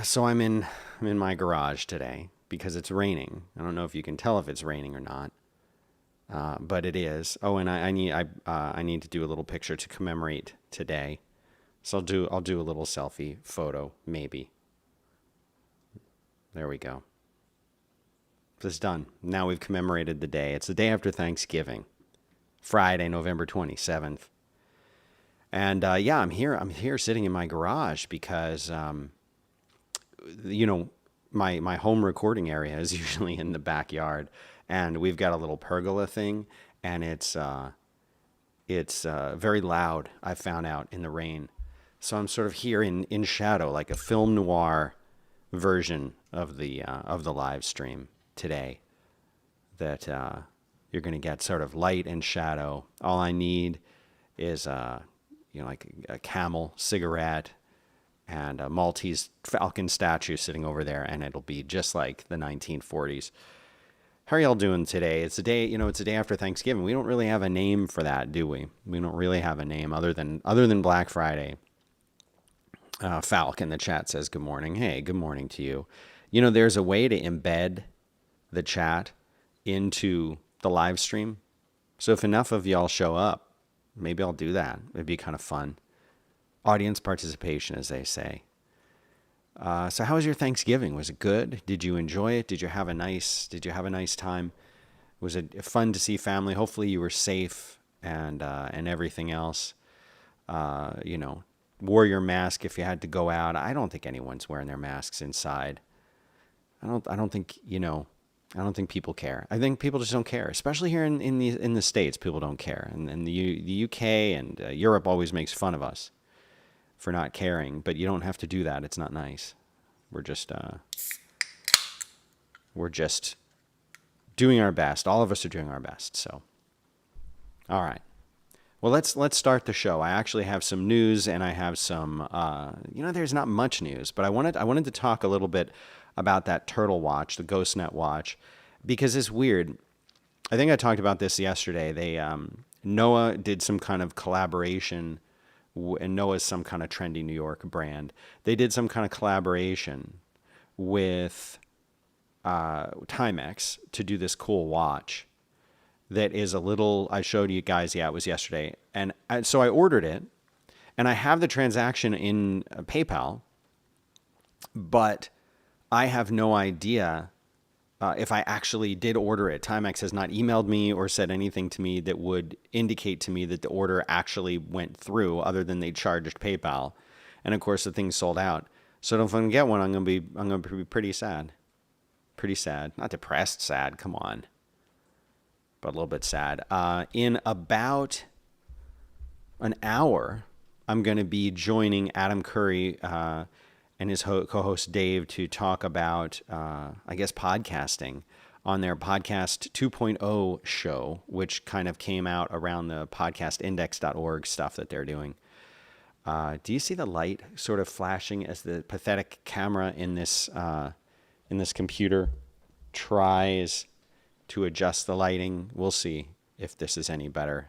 So I'm in my garage today because it's raining. I don't know if you can tell if it's raining or not, but it is. Oh, and I need to do a little picture to commemorate today. So I'll do a little selfie photo maybe. There we go. This is done. Now we've commemorated the day. It's the day after Thanksgiving, Friday, November 27th. And yeah, I'm here. I'm here sitting in my garage because you know, my home recording area is usually in the backyard, and we've got a little pergola thing, and it's very loud. I found out in the rain, so I'm sort of here in shadow, like a film noir version of the live stream today. That you're going to get sort of light and shadow. All I need is like a Camel cigarette and a Maltese Falcon statue sitting over there, and it'll be just like the 1940s. How are y'all doing today? It's a day, it's a day after Thanksgiving. We don't really have a name for that, do we? We don't really have a name other than Black Friday. Falk in the chat says good morning. Hey, good morning to you. There's a way to embed the chat into the live stream. So if enough of y'all show up, maybe I'll do that. It'd be kind of fun. Audience participation, as they say. So how was your Thanksgiving? Was it good? Did you enjoy it? Did you have a nice time? Was it fun to see family? Hopefully you were safe and everything else. Wore your mask if you had to go out. I don't think anyone's wearing their masks inside. I don't think people care. I think people just don't care, especially here in the States. People don't care, and the UK and Europe always makes fun of us for not caring. But you don't have to do that. It's not nice. We're just doing our best. All of us are doing our best. So, all right. Well, let's start the show. I actually have some news, and I have some. There's not much news, but I wanted to talk a little bit about that turtle watch, the GhostNet watch, because it's weird. I think I talked about this yesterday. They NOAA did some kind of collaboration, and NOAA's some kind of trendy New York brand. They did some kind of collaboration with Timex to do this cool watch that is a little, I showed you guys, it was yesterday. And so I ordered it, and I have the transaction in PayPal, but I have no idea if I actually did order it. Timex has not emailed me or said anything to me that would indicate to me that the order actually went through, other than they charged PayPal. And of course, the thing's sold out. So if I can get one, I'm gonna be pretty sad. Pretty sad. Not depressed, sad. Come on. But a little bit sad. In about an hour, I'm going to be joining Adam Curry and his co-host Dave to talk about, podcasting on their Podcast 2.0 show, which kind of came out around the podcastindex.org stuff that they're doing. Do you see the light sort of flashing as the pathetic camera in this computer tries to adjust the lighting? We'll see if this is any better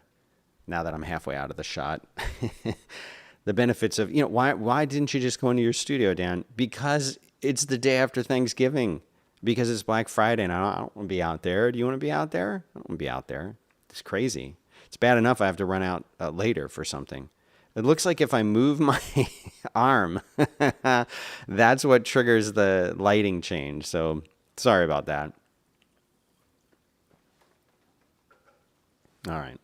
now that I'm halfway out of the shot. The benefits of, why didn't you just go into your studio, Dan? Because it's the day after Thanksgiving, because it's Black Friday, and I don't want to be out there. Do you want to be out there? I don't want to be out there. It's crazy. It's bad enough I have to run out later for something. It looks like if I move my arm, that's what triggers the lighting change. So sorry about that. All right.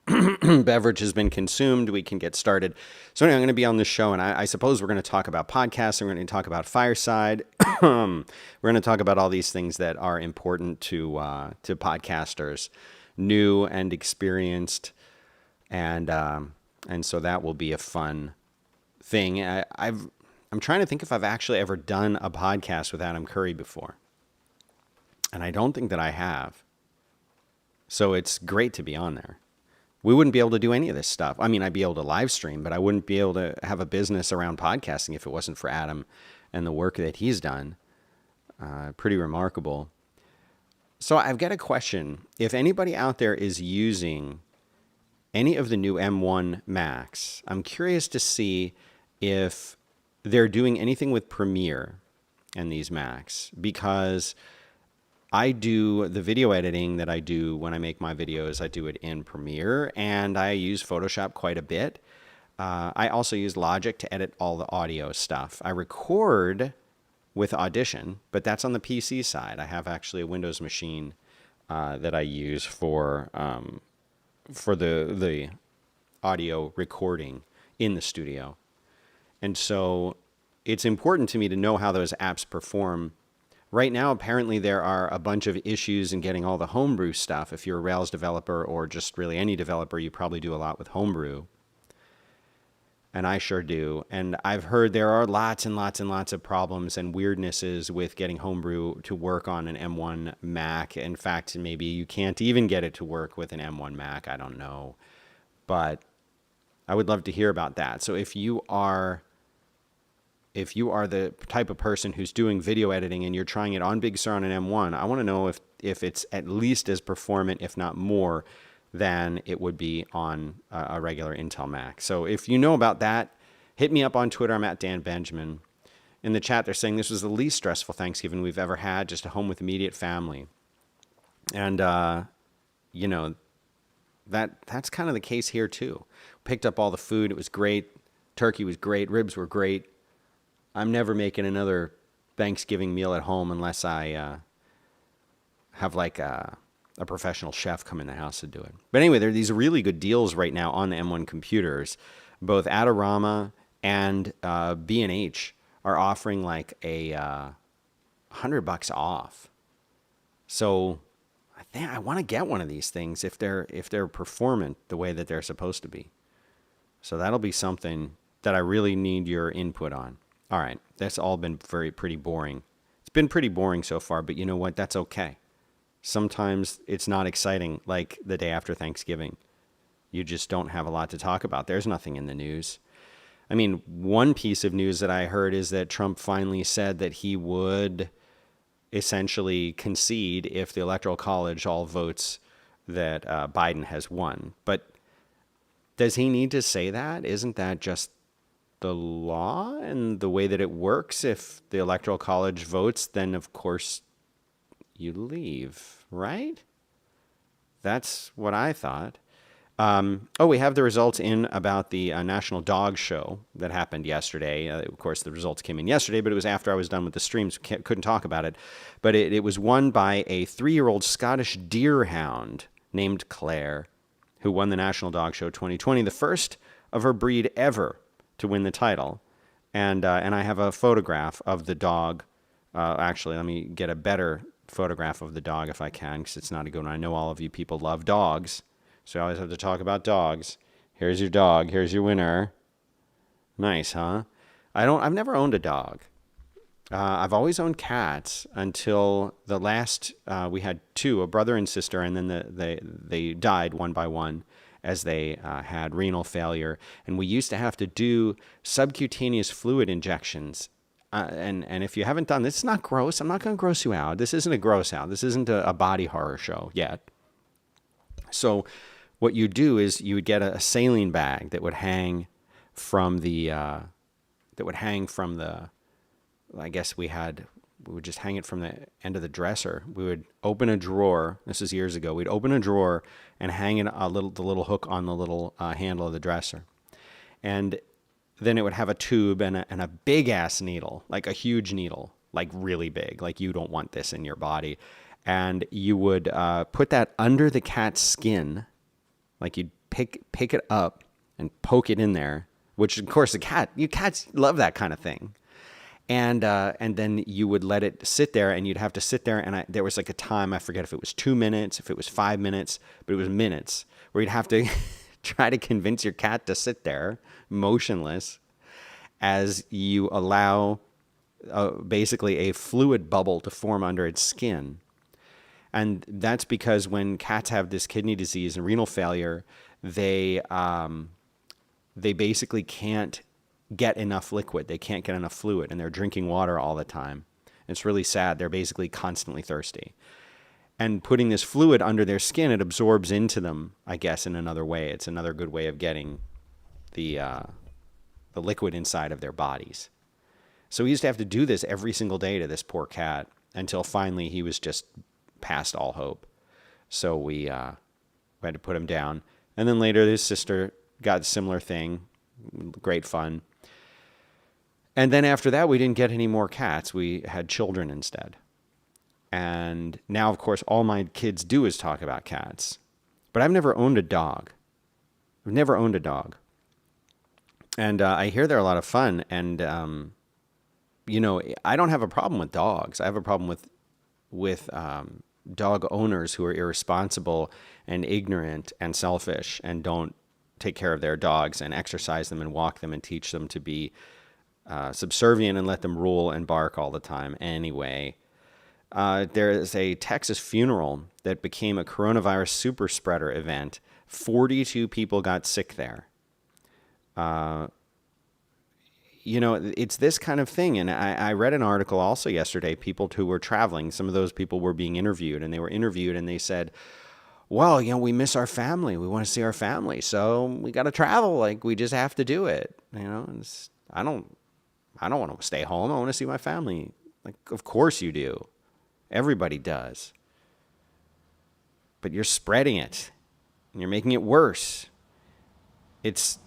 Beverage has been consumed. We can get started. So anyway, I'm going to be on this show, and I suppose we're going to talk about podcasts. We're going to talk about Fireside. We're going to talk about all these things that are important to podcasters, new and experienced, and so that will be a fun thing. I'm trying to think if I've actually ever done a podcast with Adam Curry before, and I don't think that I have. So it's great to be on there. We wouldn't be able to do any of this stuff. I mean, I'd be able to live stream, but I wouldn't be able to have a business around podcasting if it wasn't for Adam and the work that he's done. Pretty remarkable. So I've got a question. If anybody out there is using any of the new M1 Macs, I'm curious to see if they're doing anything with Premiere. and these Macs, because I do the video editing that I do when I make my videos. I do it in Premiere, and I use Photoshop quite a bit. I also use Logic to edit all the audio stuff. I record with Audition, but that's on the PC side. I have actually a Windows machine that I use for the audio recording in the studio. And so it's important to me to know how those apps perform. Right now, apparently there are a bunch of issues in getting all the Homebrew stuff. If you're a Rails developer or just really any developer, you probably do a lot with Homebrew. And I sure do. And I've heard there are lots and lots and lots of problems and weirdnesses with getting Homebrew to work on an M1 Mac. In fact, maybe you can't even get it to work with an M1 Mac. I don't know. But I would love to hear about that. So if you are the type of person who's doing video editing and you're trying it on Big Sur on an M1, I want to know if it's at least as performant, if not more, than it would be on a regular Intel Mac. So if you know about that, hit me up on Twitter. I'm at Dan Benjamin. In the chat, they're saying this was the least stressful Thanksgiving we've ever had, just a home with immediate family. And, that's kind of the case here too. Picked up all the food. It was great. Turkey was great. Ribs were great. I'm never making another Thanksgiving meal at home unless I have like a professional chef come in the house to do it. But anyway, there are these really good deals right now on the M1 computers. Both Adorama and B&H are offering like a $100 off. So I think I want to get one of these things if they're performant the way that they're supposed to be. So that'll be something that I really need your input on. All right, that's all been pretty boring. It's been pretty boring so far, but you know what? That's okay. Sometimes it's not exciting, like the day after Thanksgiving. You just don't have a lot to talk about. There's nothing in the news. I mean, one piece of news that I heard is that Trump finally said that he would essentially concede if the Electoral College all votes that Biden has won. But does he need to say that? Isn't that just the law and the way that it works? If the Electoral College votes, then of course you leave, right? That's what I thought. We have the results in about the National Dog Show that happened yesterday. Of course, the results came in yesterday, but it was after I was done with the streams. Couldn't talk about it. But it was won by a 3-year-old Scottish deerhound named Claire, who won the National Dog Show 2020, the first of her breed ever to win the title. And I have a photograph of the dog. Actually, let me get a better photograph of the dog if I can, because it's not a good one. I know all of you people love dogs, so I always have to talk about dogs. Here's your dog. Here's your winner. Nice, huh? I've never owned a dog. I've always owned cats until the last. We had 2, a brother and sister, and then they died one by one as they had renal failure. And we used to have to do subcutaneous fluid injections. And if you haven't done this, it's not gross. I'm not going to gross you out. This isn't a gross out. This isn't a body horror show yet. So what you do is you would get a saline bag that would hang from the, I guess we would just hang it from the end of the dresser. We would open a drawer. This is years ago. We'd open a drawer and hang the little hook on the little handle of the dresser. And then it would have a tube and a big ass needle, like a huge needle, like really big, like you don't want this in your body. And you would put that under the cat's skin, like you'd pick it up and poke it in there, which of course cats love that kind of thing. And then you would let it sit there, and you'd have to sit there. And there was like a time, I forget if it was 2 minutes, if it was 5 minutes, but it was minutes, where you'd have to try to convince your cat to sit there motionless as you allow basically a fluid bubble to form under its skin. And that's because when cats have this kidney disease and renal failure, they basically can't get enough liquid. They can't get enough fluid, and they're drinking water all the time. It's really sad. They're basically constantly thirsty. And putting this fluid under their skin, it absorbs into them, I guess, in another way. It's another good way of getting the liquid inside of their bodies. So we used to have to do this every single day to this poor cat until finally he was just past all hope. So we had to put him down. And then later his sister got a similar thing. Great fun. And then after that, we didn't get any more cats. We had children instead. And now, of course, all my kids do is talk about cats. But I've never owned a dog. I've never owned a dog. And I hear they're a lot of fun. And, I don't have a problem with dogs. I have a problem with dog owners who are irresponsible and ignorant and selfish and don't take care of their dogs and exercise them and walk them and teach them to be subservient and let them rule and bark all the time. Anyway, there is a Texas funeral that became a coronavirus super spreader event. 42 people got sick there. It's this kind of thing. And I read an article also yesterday, people who were traveling, some of those people were being interviewed, and they were interviewed and they said, well, we miss our family. We want to see our family. So we got to travel. Like, we just have to do it. I don't want to stay home. I want to see my family. Like, of course you do. Everybody does. But you're spreading it and you're making it worse. It's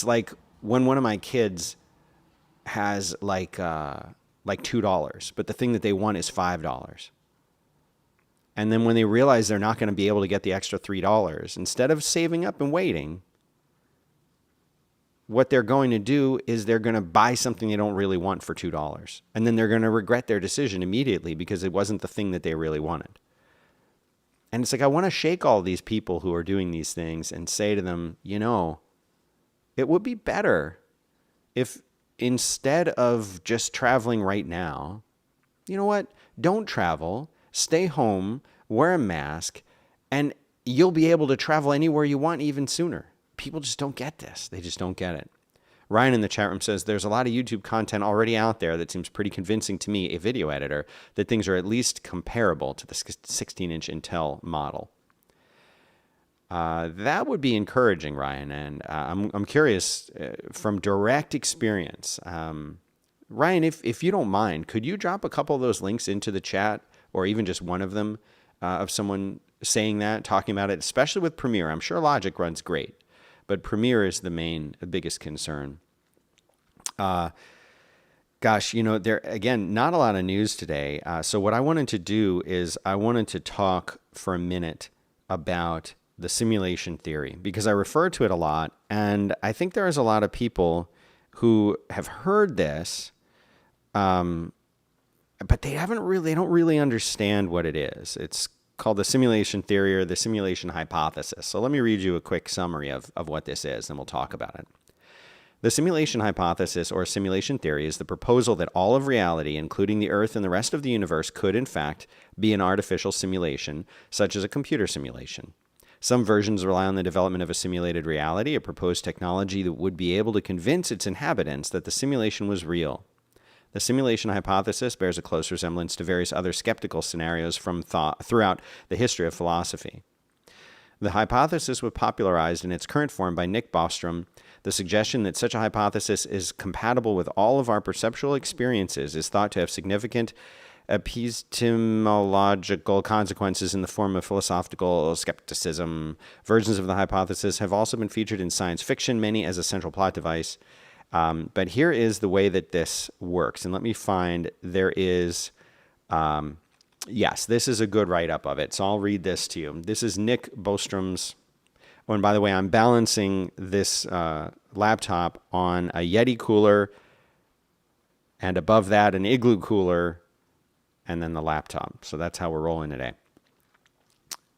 like when one of my kids has like $2, but the thing that they want is $5. And then when they realize they're not going to be able to get the extra $3, instead of saving up and waiting, what they're going to do is they're going to buy something they don't really want for $2. And then they're going to regret their decision immediately because it wasn't the thing that they really wanted. And it's like, I want to shake all these people who are doing these things and say to them, it would be better if instead of just traveling right now, you know what? Don't travel, stay home, wear a mask, and you'll be able to travel anywhere you want even sooner. People just don't get this. They just don't get it. Ryan in the chat room says, there's a lot of YouTube content already out there that seems pretty convincing to me, a video editor, that things are at least comparable to the 16-inch Intel model. That would be encouraging, Ryan, and I'm curious from direct experience. Ryan, if you don't mind, could you drop a couple of those links into the chat, or even just one of them, of someone saying that, talking about it, especially with Premiere? I'm sure Logic runs great, but Premiere is the biggest concern. There, again, not a lot of news today. So what I wanted to do is I wanted to talk for a minute about the simulation theory, because I refer to it a lot, and I think there is a lot of people who have heard this, but they don't really understand what it is. It's called the simulation theory or the simulation hypothesis. So let me read you a quick summary of what this is, and we'll talk about it. The simulation hypothesis or simulation theory is the proposal that all of reality, including the Earth and the rest of the universe, could in fact be an artificial simulation, such as a computer simulation. Some versions rely on the development of a simulated reality, a proposed technology that would be able to convince its inhabitants that the simulation was real. The simulation hypothesis bears a close resemblance to various other skeptical scenarios from throughout the history of philosophy. The hypothesis was popularized in its current form by Nick Bostrom. The suggestion that such a hypothesis is compatible with all of our perceptual experiences is thought to have significant epistemological consequences in the form of philosophical skepticism. Versions of the hypothesis have also been featured in science fiction, many as a central plot device. But here is the way that this works. And let me find, there is, yes, this is a good write-up of it. So I'll read this to you. This is Nick Bostrom's. Oh, and by the way, I'm balancing this laptop on a Yeti cooler, and above that, an Igloo cooler, and then the laptop. So that's how we're rolling today.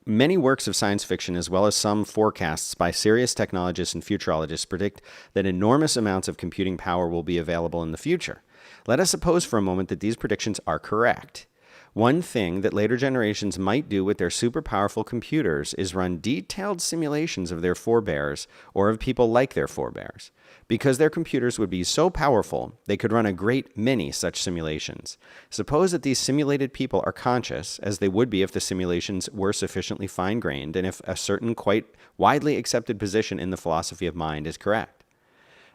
Many works of science fiction, as well as some forecasts by serious technologists and futurologists, predict that enormous amounts of computing power will be available in the future. Let us suppose for a moment that these predictions are correct. One thing that later generations might do with their super powerful computers is run detailed simulations of their forebears or of people like their forebears. Because their computers would be so powerful, they could run a great many such simulations. Suppose that these simulated people are conscious, as they would be if the simulations were sufficiently fine-grained and if a certain quite widely accepted position in the philosophy of mind is correct.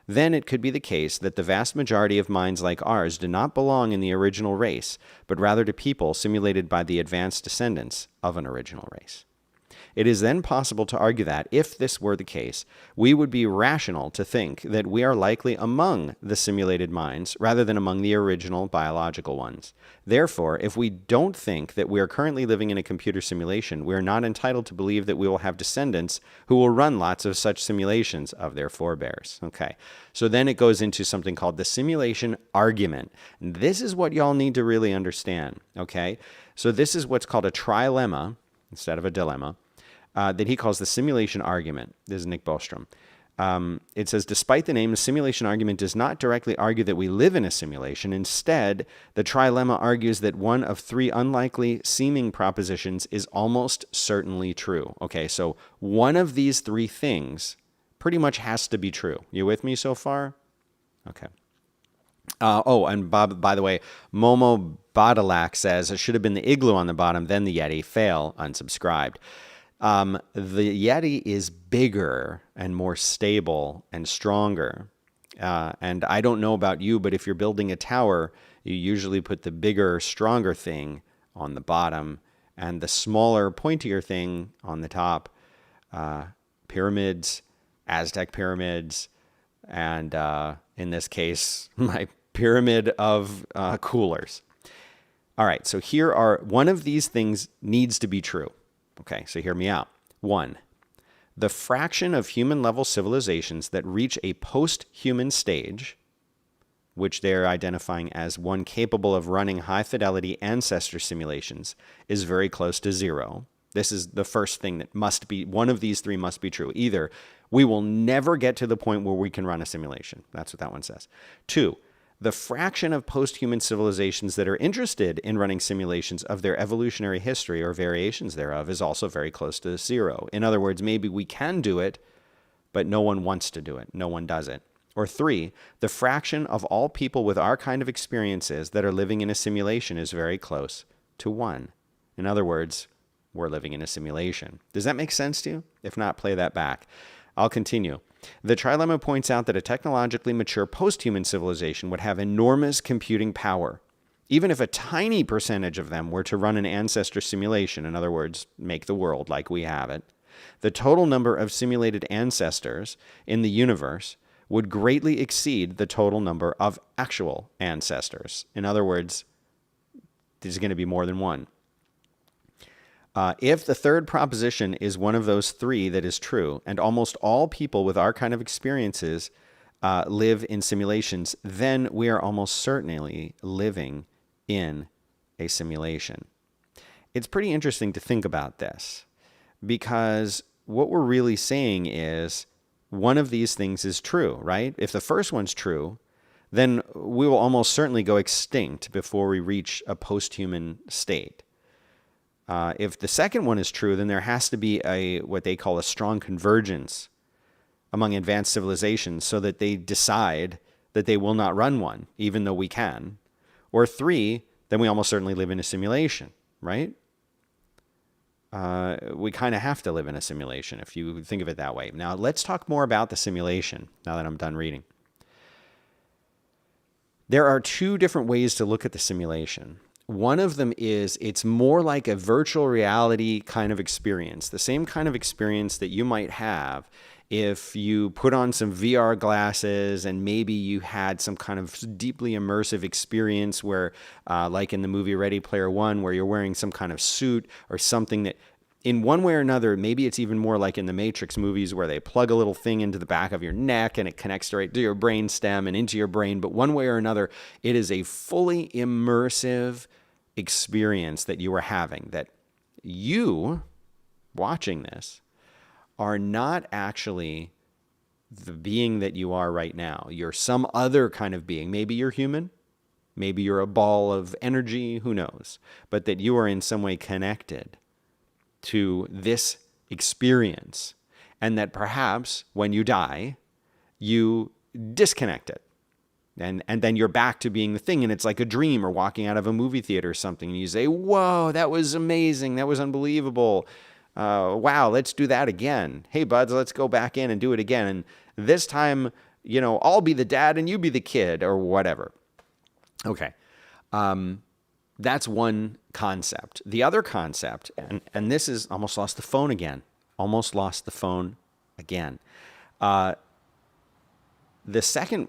then it could be the case that the vast majority of minds like ours do not belong in the original race, but rather to people simulated by the advanced descendants of an original race. It is then possible to argue that, if this were the case, we would be rational to think that we are likely among the simulated minds rather than among the original biological ones. Therefore, if we don't think that we are currently living in a computer simulation, we are not entitled to believe that we will have descendants who will run lots of such simulations of their forebears. Okay, so then it goes into something called the simulation argument. And this is what y'all need to really understand, okay? So this is what's called a trilemma instead of a dilemma. That he calls the simulation argument. This is Nick Bostrom. It says, despite the name, the simulation argument does not directly argue that we live in a simulation. Instead, the trilemma argues that one of three unlikely seeming propositions is almost certainly true. Okay, so one of these three things pretty much has to be true. You with me so far? Okay. And Bob, by the way, Momo Badalak says it should have been the igloo on the bottom, then the Yeti. Fail, unsubscribed. The Yeti is bigger and more stable and stronger. And I don't know about you, but if you're building a tower, you usually put the bigger, stronger thing on the bottom and the smaller, pointier thing on the top. Pyramids, Aztec pyramids, and in this case, my pyramid of coolers. All right, so here are, one of these things needs to be true. Okay, so hear me out. 1, the fraction of human-level civilizations that reach a post-human stage, which they're identifying as one capable of running high-fidelity ancestor simulations, is very close to 0. This is the first thing that must be, one of these three must be true. Either we will never get to the point where we can run a simulation. That's what that one says. 2, the fraction of post-human civilizations that are interested in running simulations of their evolutionary history or variations thereof is also very close to 0. In other words, maybe we can do it, but no one wants to do it. No one does it. Or 3, the fraction of all people with our kind of experiences that are living in a simulation is very close to 1. In other words, we're living in a simulation. Does that make sense to you? If not, play that back. I'll continue. The trilemma points out that a technologically mature post-human civilization would have enormous computing power. Even if a tiny percentage of them were to run an ancestor simulation, in other words, make the world like we have it, the total number of simulated ancestors in the universe would greatly exceed the total number of actual ancestors. In other words, there's going to be more than one. If the third proposition is one of those three that is true, and almost all people with our kind of experiences live in simulations, then we are almost certainly living in a simulation. It's pretty interesting to think about this, because what we're really saying is one of these things is true, right? If the first one's true, then we will almost certainly go extinct before we reach a post-human state. If the second one is true, then there has to be what they call a strong convergence among advanced civilizations so that they decide that they will not run one, even though we can. Or 3, then we almost certainly live in a simulation, right? We kind of have to live in a simulation if you think of it that way. Now, let's talk more about the simulation now that I'm done reading. There are 2 different ways to look at the simulation. One of them is it's more like a virtual reality kind of experience, the same kind of experience that you might have if you put on some VR glasses and maybe you had some kind of deeply immersive experience where, like in the movie Ready Player One, where you're wearing some kind of suit or something that in one way or another, maybe it's even more like in the Matrix movies where they plug a little thing into the back of your neck and it connects right to your brain stem and into your brain. But one way or another, it is a fully immersive experience that you are having, that you watching this are not actually the being that you are right now. You're some other kind of being. Maybe you're human. Maybe you're a ball of energy. Who knows? But that you are in some way connected to this experience, and that perhaps when you die, you disconnect it. And then you're back to being the thing, and it's like a dream or walking out of a movie theater or something, and you say, whoa, that was amazing. That was unbelievable. Wow, let's do that again. Hey, buds, let's go back in and do it again. And this time, I'll be the dad and you be the kid or whatever. Okay. That's one concept. The other concept, and this is almost lost the phone again. The second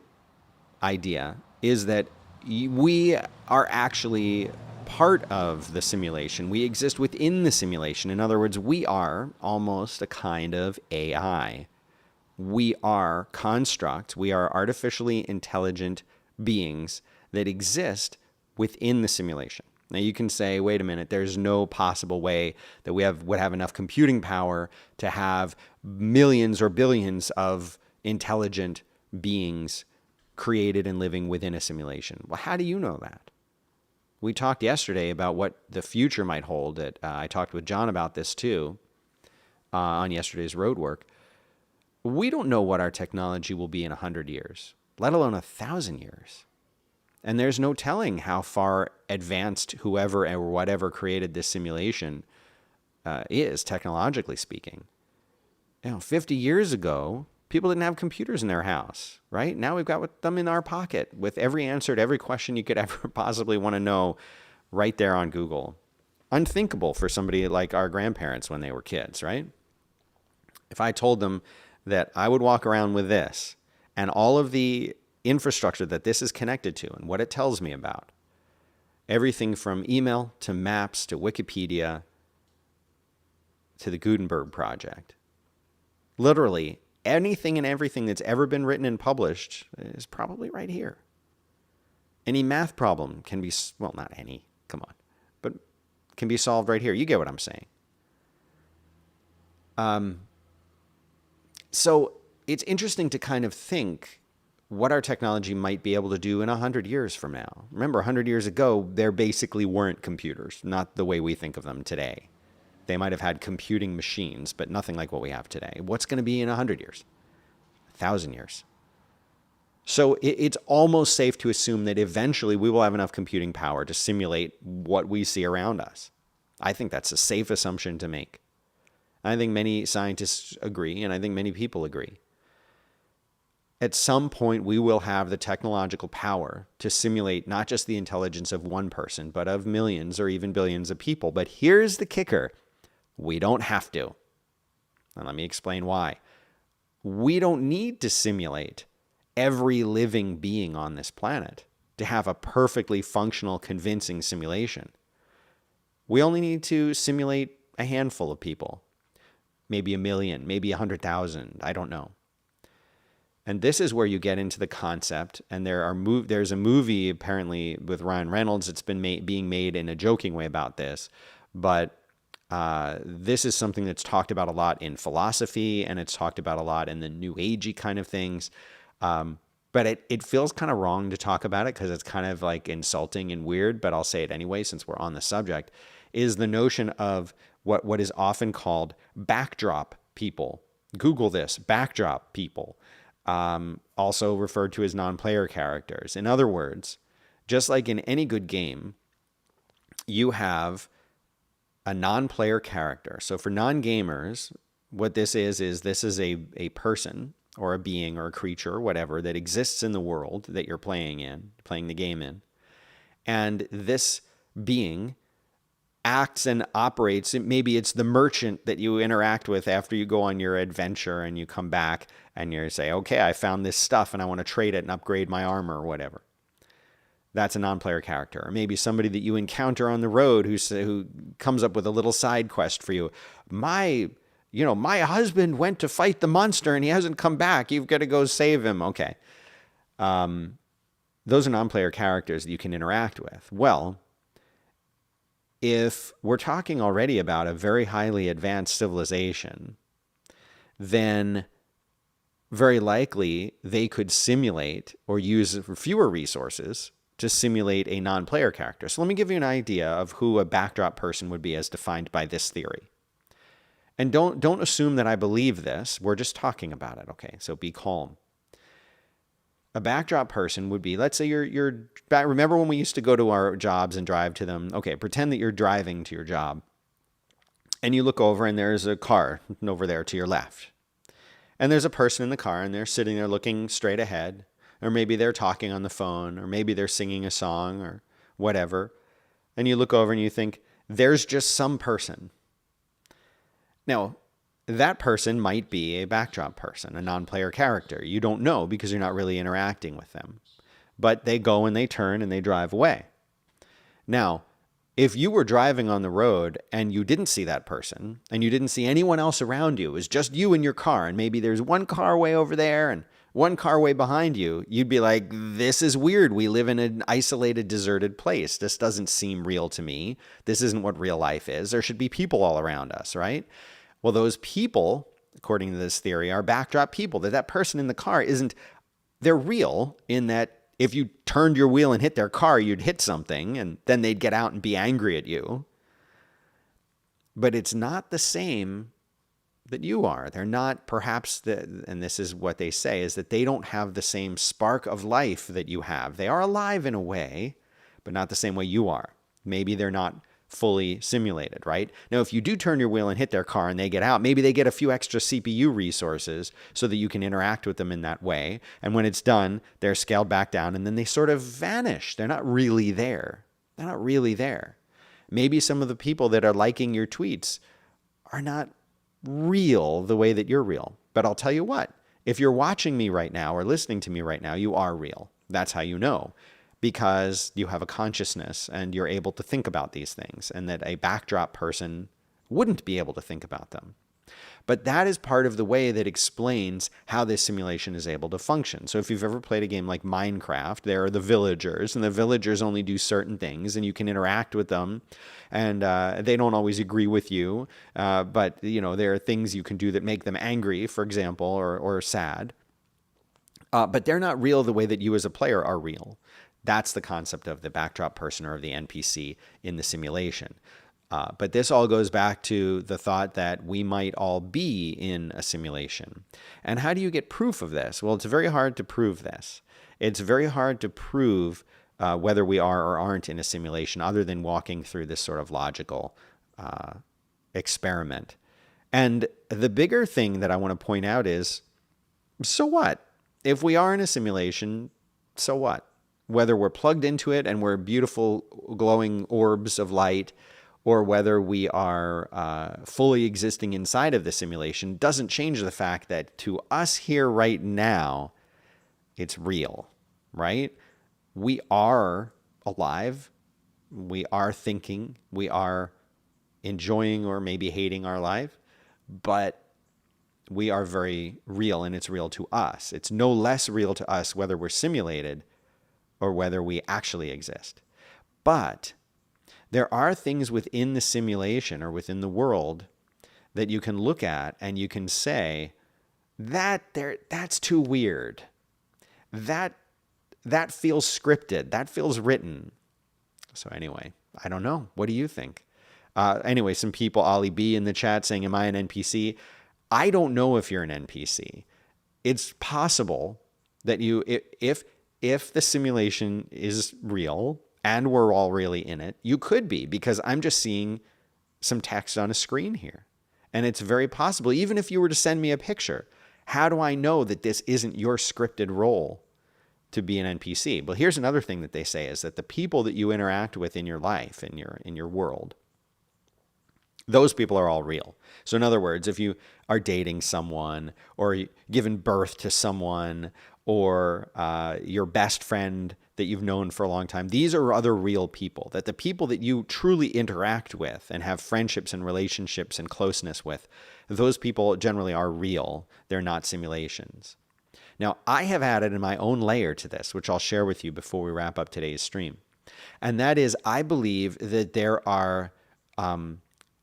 idea is that we are actually part of the simulation. We exist within the simulation. In other words, we are almost a kind of AI. We are constructs. We are artificially intelligent beings that exist within the simulation. Now you can say, wait a minute, there's no possible way that would have enough computing power to have millions or billions of intelligent beings created and living within a simulation. Well, how do you know that? We talked yesterday about what the future might hold. I talked with John about this too on yesterday's road work. We don't know what our technology will be in 100 years, let alone 1,000 years. And there's no telling how far advanced whoever or whatever created this simulation is, technologically speaking. 50 years ago, people didn't have computers in their house, right? Now we've got them in our pocket with every answer to every question you could ever possibly want to know right there on Google. Unthinkable for somebody like our grandparents when they were kids, right? If I told them that I would walk around with this and all of the infrastructure that this is connected to and what it tells me about, everything from email to maps to Wikipedia to the Gutenberg Project, literally anything and everything that's ever been written and published is probably right here. Any math problem can be, well, not any, come on, but can be solved right here. You get what I'm saying. So it's interesting to kind of think what our technology might be able to do in 100 years from now. Remember, 100 years ago, there basically weren't computers, not the way we think of them today. They might have had computing machines, but nothing like what we have today. What's going to be in 100 years? 1,000 years? So it's almost safe to assume that eventually we will have enough computing power to simulate what we see around us. I think that's a safe assumption to make. I think many scientists agree, and I think many people agree. At some point, we will have the technological power to simulate not just the intelligence of one person, but of millions or even billions of people. But here's the kicker. We don't have to. And let me explain why. We don't need to simulate every living being on this planet to have a perfectly functional, convincing simulation. We only need to simulate a handful of people. Maybe 1 million, maybe 100,000, I don't know. And this is where you get into the concept, and there's a movie apparently with Ryan Reynolds. It's been being made in a joking way about this, but this is something that's talked about a lot in philosophy, and it's talked about a lot in the New Agey kind of things. But it feels kind of wrong to talk about it because it's kind of like insulting and weird, but I'll say it anyway since we're on the subject, is the notion of what is often called backdrop people. Google this, backdrop people. Also referred to as non-player characters. In other words, just like in any good game, you have a non-player character. So for non-gamers, what this is this is a person or a being or a creature or whatever that exists in the world that you're playing the game in. And this being acts and operates. Maybe it's the merchant that you interact with after you go on your adventure and you come back and you say, okay, I found this stuff and I want to trade it and upgrade my armor or whatever. That's a non-player character. Or maybe somebody that you encounter on the road who comes up with a little side quest for you. My husband went to fight the monster and he hasn't come back. You've got to go save him. Okay. Those are non-player characters that you can interact with. Well, if we're talking already about a very highly advanced civilization, then very likely they could simulate or use fewer resources to simulate a non-player character. So let me give you an idea of who a backdrop person would be as defined by this theory. And don't assume that I believe this. We're just talking about it, okay? So be calm. A backdrop person would be, let's say remember when we used to go to our jobs and drive to them? Okay, pretend that you're driving to your job and you look over and there's a car over there to your left. And there's a person in the car and they're sitting there looking straight ahead, or maybe they're talking on the phone, or maybe they're singing a song or whatever. And you look over and you think, there's just some person. Now, that person might be a backdrop person, a non-player character. You don't know because you're not really interacting with them. But they go and they turn and they drive away. Now, if you were driving on the road and you didn't see that person and you didn't see anyone else around you, it was just you and your car, and maybe there's one car way over there and one car way behind you, you'd be like, this is weird. We live in an isolated, deserted place. This doesn't seem real to me. This isn't what real life is. There should be people all around us, right? Well, those people, according to this theory, are backdrop people. That person in the car isn't, they're real in that if you turned your wheel and hit their car, you'd hit something, and then they'd get out and be angry at you. But it's not the same that you are. They're not perhaps, and this is what they say, is that they don't have the same spark of life that you have. They are alive in a way, but not the same way you are. Maybe they're not fully simulated, right? Now, if you do turn your wheel and hit their car and they get out, maybe they get a few extra CPU resources so that you can interact with them in that way. And when it's done, they're scaled back down and then they sort of vanish. They're not really there. They're not really there. Maybe some of the people that are liking your tweets are not real the way that you're real. But I'll tell you what, if you're watching me right now or listening to me right now, you are real. That's how you know. Because you have a consciousness and you're able to think about these things, and that a backdrop person wouldn't be able to think about them. But that is part of the way that explains how this simulation is able to function. So if you've ever played a game like Minecraft, there are the villagers, and the villagers only do certain things, and you can interact with them, and they don't always agree with you, but there are things you can do that make them angry, for example, or sad. But they're not real the way that you as a player are real. That's the concept of the backdrop person or of the NPC in the simulation. But this all goes back to the thought that we might all be in a simulation. And how do you get proof of this? Well, it's very hard to prove this. It's very hard to prove whether we are or aren't in a simulation other than walking through this sort of logical experiment. And the bigger thing that I want to point out is, so what? If we are in a simulation, so what? Whether we're plugged into it and we're beautiful glowing orbs of light, or whether we are fully existing inside of the simulation, doesn't change the fact that to us here right now, it's real, right? We are alive. We are thinking. We are enjoying or maybe hating our life, but we are very real, and it's real to us. It's no less real to us whether we're simulated or whether we actually exist. But there are things within the simulation or within the world that you can look at and you can say, that's too weird. That feels scripted. That feels written. So anyway, I don't know. What do you think? Anyway, some people, Ollie B in the chat saying, am I an NPC? I don't know if you're an NPC. It's possible that if the simulation is real and we're all really in it, you could be, because I'm just seeing some text on a screen here. And it's very possible, even if you were to send me a picture, how do I know that this isn't your scripted role to be an NPC? Well, here's another thing that they say is that the people that you interact with in your life, in your world, those people are all real. So in other words, if you are dating someone or given birth to someone or your best friend that you've known for a long time, these are other real people, that the people that you truly interact with and have friendships and relationships and closeness with, those people generally are real. They're not simulations. Now, I have added in my own layer to this, which I'll share with you before we wrap up today's stream. And that is, I believe that there are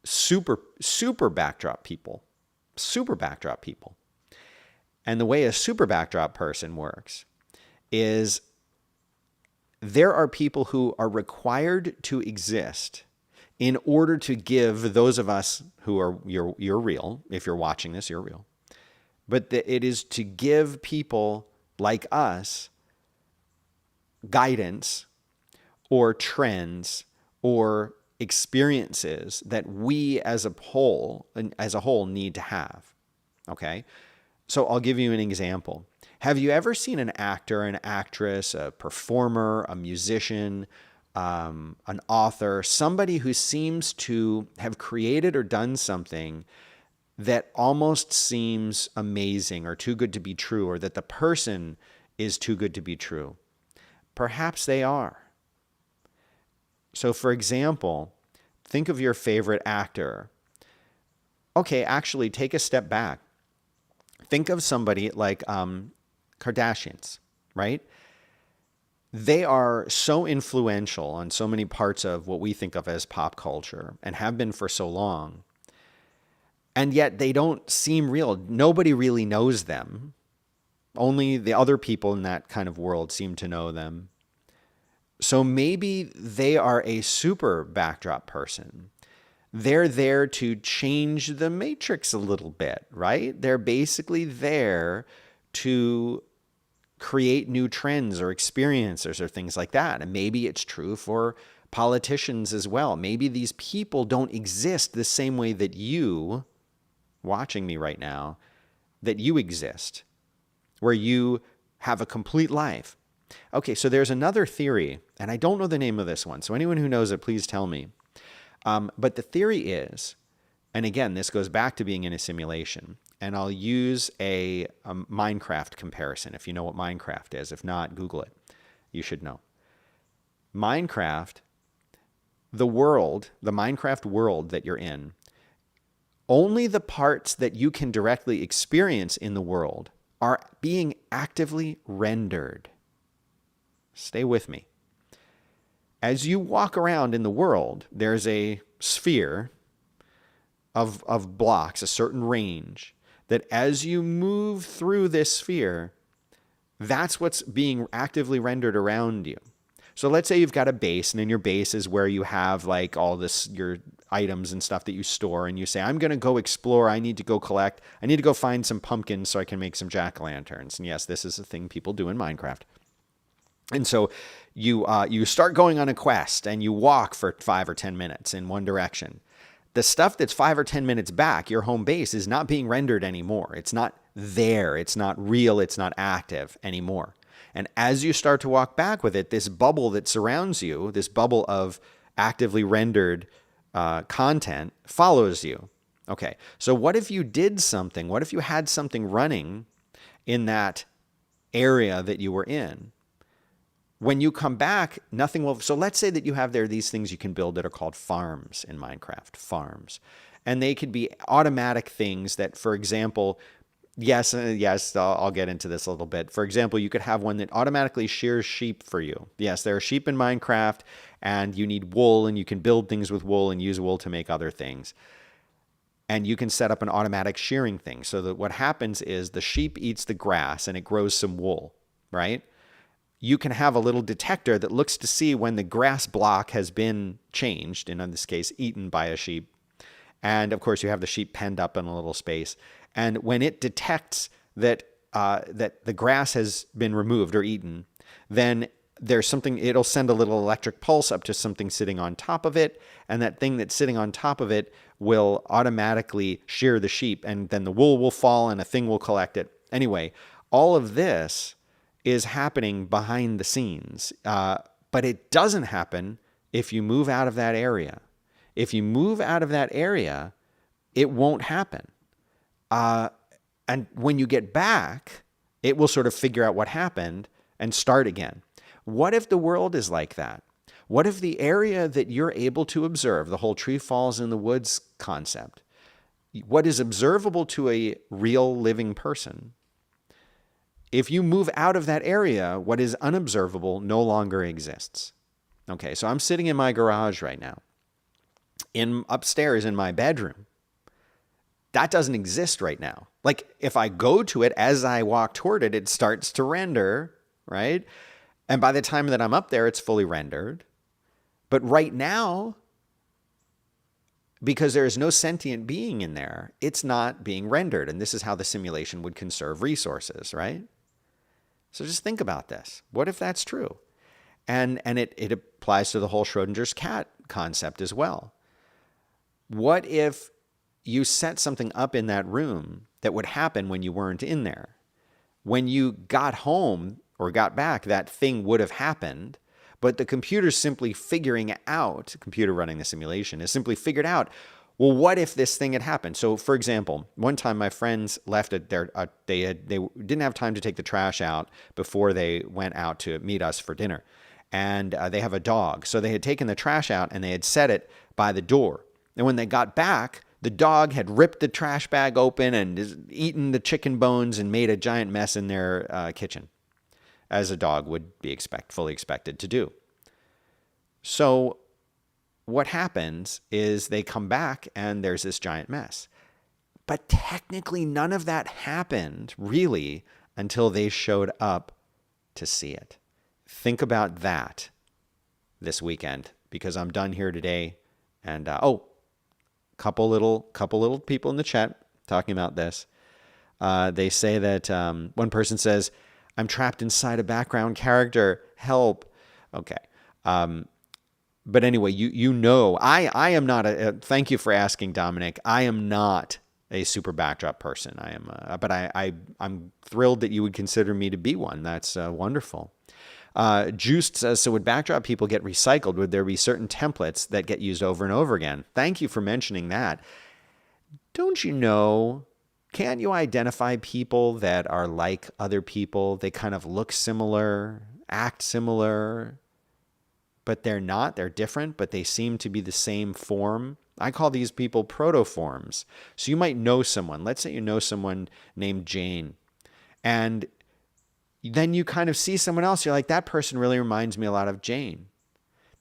super backdrop people. And the way a super backdrop person works is there are people who are required to exist in order to give those of us who are, you're real. If you're watching this, you're real. But it is to give people like us guidance or trends or experiences that we as a whole need to have. Okay? So I'll give you an example. Have you ever seen an actor, an actress, a performer, a musician, an author, somebody who seems to have created or done something that almost seems amazing or too good to be true, or that the person is too good to be true? Perhaps they are. So, for example, think of your favorite actor. Okay, actually, take a step back. Think of somebody like Kardashians, right? They are so influential on so many parts of what we think of as pop culture and have been for so long. And yet they don't seem real. Nobody really knows them. Only the other people in that kind of world seem to know them. So maybe they are a super backdrop person. They're there to change the matrix a little bit, right? They're basically there to create new trends or experiences or things like that. And maybe it's true for politicians as well. Maybe these people don't exist the same way that you, watching me right now, that you exist, where you have a complete life. Okay, so there's another theory, and I don't know the name of this one. So anyone who knows it, please tell me. But the theory is, and again, this goes back to being in a simulation, and I'll use a Minecraft comparison, if you know what Minecraft is. If not, Google it. You should know. Minecraft, the world, the Minecraft world that you're in, only the parts that you can directly experience in the world are being actively rendered. Stay with me. As you walk around in the world, there's a sphere of blocks, a certain range, that as you move through this sphere, that's what's being actively rendered around you. So let's say you've got a base, and in your base is where you have like all this, your items and stuff that you store, and you say, I'm going to go explore, I need to go collect, I need to go find some pumpkins so I can make some jack-o'-lanterns. And yes, this is a thing people do in Minecraft. And so you start going on a quest, and you walk for 5 or 10 minutes in one direction. The stuff that's 5 or 10 minutes back, your home base, is not being rendered anymore. It's not there. It's not real. It's not active anymore. And as you start to walk back with it, this bubble that surrounds you, this bubble of actively rendered content, follows you. Okay, so what if you did something? What if you had something running in that area that you were in? When you come back, nothing will. So let's say that you have there these things you can build that are called farms in Minecraft, farms. And they could be automatic things that, for example, yes, I'll get into this a little bit. For example, you could have one that automatically shears sheep for you. Yes, there are sheep in Minecraft, and you need wool, and you can build things with wool and use wool to make other things. And you can set up an automatic shearing thing so that what happens is the sheep eats the grass and it grows some wool, right? You can have a little detector that looks to see when the grass block has been changed, and in this case, eaten by a sheep. And of course, you have the sheep penned up in a little space. And when it detects that that the grass has been removed or eaten, then there's something, it'll send a little electric pulse up to something sitting on top of it. And that thing that's sitting on top of it will automatically shear the sheep. And then the wool will fall and a thing will collect it. Anyway, all of this is happening behind the scenes. But it doesn't happen if you move out of that area. If you move out of that area, it won't happen. And when you get back, it will sort of figure out what happened and start again. What if the world is like that? What if the area that you're able to observe, the whole tree falls in the woods concept, what is observable to a real living person, if you move out of that area, what is unobservable no longer exists. Okay, so I'm sitting in my garage right now. Upstairs in my bedroom, that doesn't exist right now. Like if I go to it, as I walk toward it, it starts to render, right? And by the time that I'm up there, it's fully rendered. But right now, because there is no sentient being in there, it's not being rendered. And this is how the simulation would conserve resources, right? So just think about this. What if that's true? And it applies to the whole Schrodinger's cat concept as well. What if you set something up in that room that would happen when you weren't in there. When you got home or got back, that thing would have happened, but the computer's simply figuring out, the computer running the simulation is simply figured out, well, what if this thing had happened? So, for example, one time my friends left at they didn't have time to take the trash out before they went out to meet us for dinner. And they have a dog. So they had taken the trash out and they had set it by the door. And when they got back, the dog had ripped the trash bag open and eaten the chicken bones and made a giant mess in their kitchen, as a dog would be fully expected to do. So what happens is they come back and there's this giant mess. But technically none of that happened really until they showed up to see it. Think about this weekend, because I'm done here today. And couple little people in the chat talking about this. They say that one person says, "I'm trapped inside a background character. Help." Okay. But anyway, I am not thank you for asking, Dominic. I am not a super backdrop person. I am, but I'm thrilled that you would consider me to be one. That's wonderful. Juiced says, so would backdrop people get recycled? Would there be certain templates that get used over and over again? Thank you for mentioning that. Don't you know, can't you identify people that are like other people? They kind of look similar, act similar, but they're not. They're different, but they seem to be the same form. I call these people protoforms. So you might know someone. Let's say you know someone named Jane, and then you kind of see someone else. You're like, that person really reminds me a lot of Jane.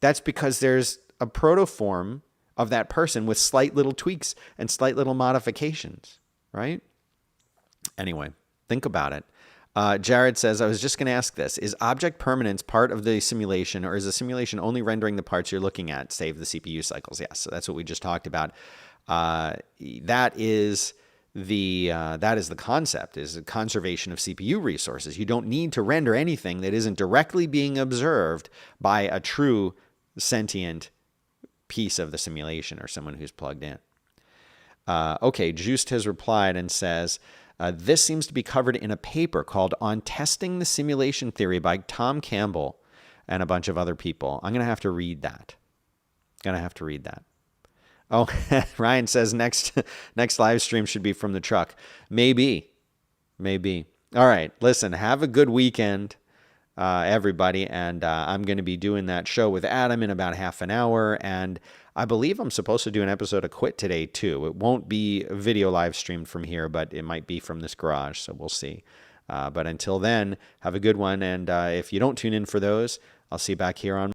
That's because there's a protoform of that person with slight little tweaks and slight little modifications, right? Anyway, think about it. Jared says, I was just going to ask this. Is object permanence part of the simulation, or is the simulation only rendering the parts you're looking at, save the CPU cycles? Yes, so that's what we just talked about. That is the concept, is a conservation of CPU resources. You don't need to render anything that isn't directly being observed by a true sentient piece of the simulation or someone who's plugged in. Okay, Juiced has replied and says, this seems to be covered in a paper called On Testing the Simulation Theory by Tom Campbell and a bunch of other people. I'm going to have to read that. Oh, Ryan says next live stream should be from the truck. Maybe. All right, listen, have a good weekend, everybody. And I'm going to be doing that show with Adam in about half an hour. And I believe I'm supposed to do an episode of Quit today, too. It won't be video live streamed from here, but it might be from this garage, so we'll see. But until then, have a good one. And if you don't tune in for those, I'll see you back here on